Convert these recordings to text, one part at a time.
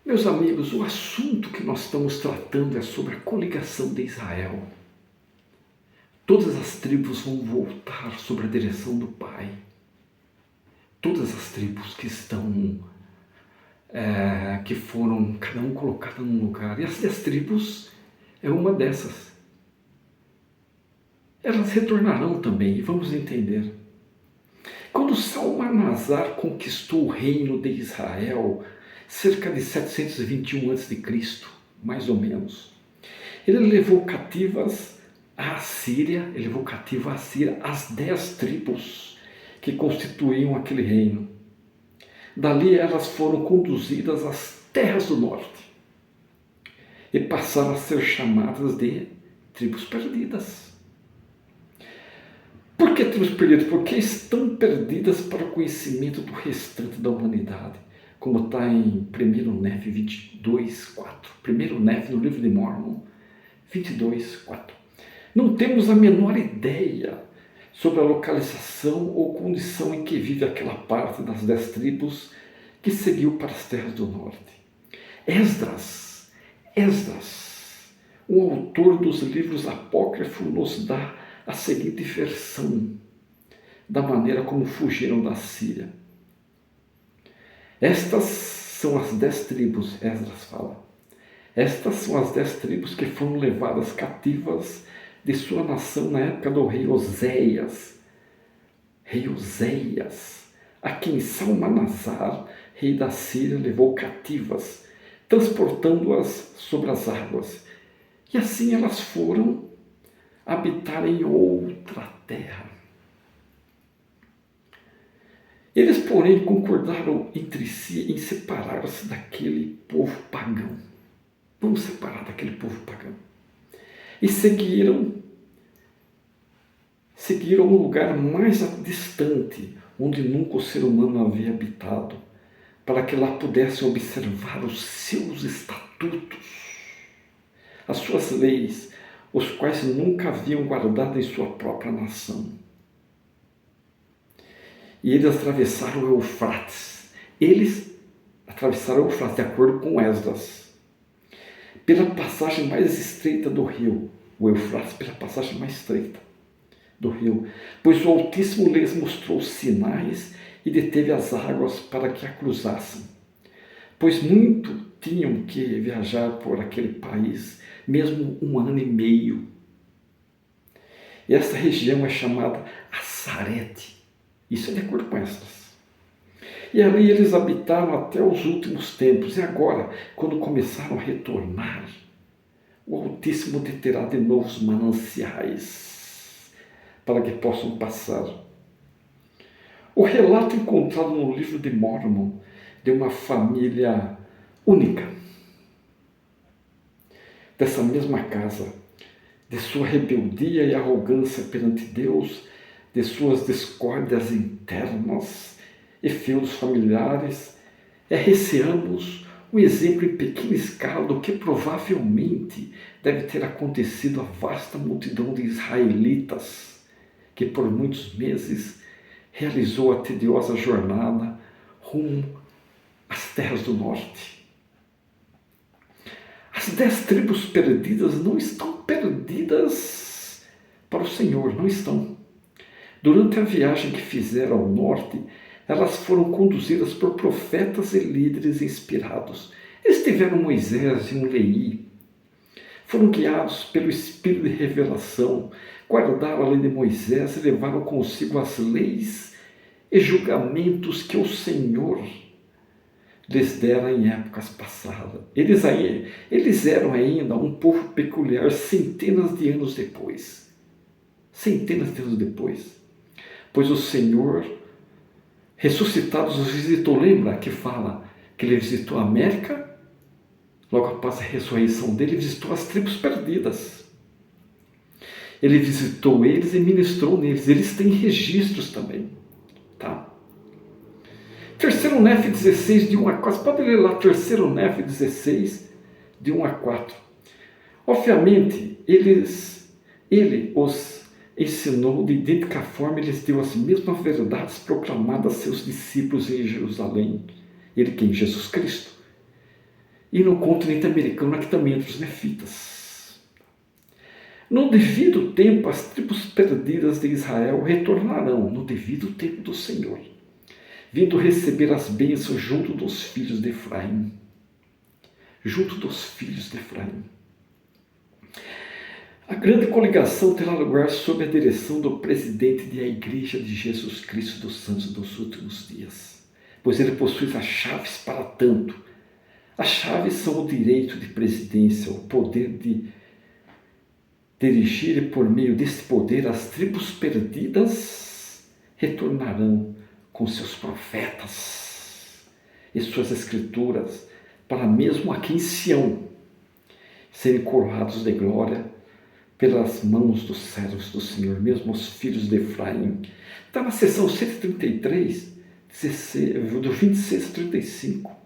Meus amigos, o assunto que nós estamos tratando é sobre a coligação de Israel. Todas as tribos vão voltar sob a direção do Pai. Todas as tribos que que foram cada um colocada num lugar. E as 10 tribos é uma dessas. Elas retornarão também, e vamos entender. Quando Salmanasar conquistou o reino de Israel, cerca de 721 a.C., mais ou menos, ele levou cativas à Assíria, as 10 tribos que constituíam aquele reino. Dali elas foram conduzidas às terras do norte e passaram a ser chamadas de tribos perdidas. Por que tribos perdidas? Porque estão perdidas para o conhecimento do restante da humanidade, como está em 1 Nefe 22, 4. 1 Nefe, no livro de Mormon, 22, 4. Não temos a menor ideia sobre a localização ou condição em que vive aquela parte das 10 tribos que seguiu para as terras do norte. Esdras, o autor dos livros apócrifos, nos dá a seguinte versão da maneira como fugiram da Síria. Estas são as 10 tribos, Esdras fala. Estas são as 10 tribos que foram levadas cativas de sua nação na época do rei Oséias, a quem Salmanasar, rei da Síria, levou cativas, transportando-as sobre as águas. E assim elas foram habitar em outra terra. Eles, porém, concordaram entre si em separar-se daquele povo pagão. Vamos separar daquele povo pagão. E seguiram um lugar mais distante, onde nunca o ser humano havia habitado, para que lá pudessem observar os seus estatutos, as suas leis, os quais nunca haviam guardado em sua própria nação. E eles atravessaram o Eufrates. De acordo com Esdras, pela passagem mais estreita do rio, o Eufrates pela passagem mais estreita do rio, pois o Altíssimo lhes mostrou sinais e deteve as águas para que a cruzassem, pois muito tinham que viajar por aquele país, mesmo 1 ano e meio. E essa região é chamada Assarete, isso é de acordo com Esdras. E ali eles habitaram até os últimos tempos. E agora, quando começaram a retornar, o Altíssimo deterá de novos mananciais para que possam passar. O relato encontrado no livro de Mormon de uma família única, dessa mesma casa, de sua rebeldia e arrogância perante Deus, de suas discórdias internas e feudos familiares, receamos um exemplo em pequena escala do que provavelmente deve ter acontecido à vasta multidão de israelitas que por muitos meses realizou a tediosa jornada rumo às terras do norte. As 10 tribos perdidas não estão perdidas para o Senhor, não estão. Durante a viagem que fizeram ao norte, elas foram conduzidas por profetas e líderes inspirados. Eles tiveram Moisés e um Leí. Foram guiados pelo Espírito de revelação, guardaram a lei de Moisés e levaram consigo as leis e julgamentos que o Senhor lhes dera em épocas passadas. Eles eram ainda um povo peculiar centenas de anos depois. Pois o Senhor ressuscitados os visitou. Lembra que fala que ele visitou a América? Logo após a ressurreição dele, visitou as tribos perdidas. Ele visitou eles e ministrou neles. Eles têm registros também. Tá? 3 Nefe 16, de 1 a 4. Você pode ler lá 3 Nefe 16, de 1 a 4. Obviamente, ele os ensinou de idêntica forma, ele lhes deu as mesmas verdades proclamadas a seus discípulos em Jerusalém. Ele quem? Jesus Cristo. e no continente americano, aqui também entre os nefitas. No devido tempo, as tribos perdidas de Israel retornarão no devido tempo do Senhor, vindo receber as bênçãos junto dos filhos de Efraim. Junto dos filhos de Efraim. A grande coligação terá lugar sob a direção do presidente da Igreja de Jesus Cristo dos Santos dos últimos dias, pois ele possui as chaves para tanto. As chaves são o direito de presidência, o poder de dirigir, e por meio desse poder as tribos perdidas retornarão com seus profetas e suas escrituras, para mesmo aqui em Sião serem coroados de glória pelas mãos dos servos do Senhor, mesmo os filhos de Efraim. Está na seção 133, do 26 a 35.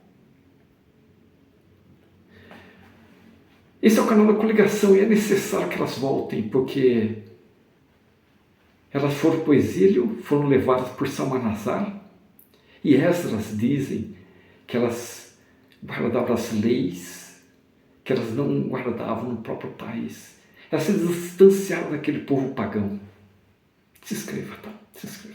Esse é o canal da coligação e é necessário que elas voltem, porque elas foram para o exílio, foram levadas por Salmanasar, e Esdras dizem que elas guardavam as leis, que elas não guardavam no próprio país. Elas se distanciaram daquele povo pagão. Se inscreva, tá? Se inscreva.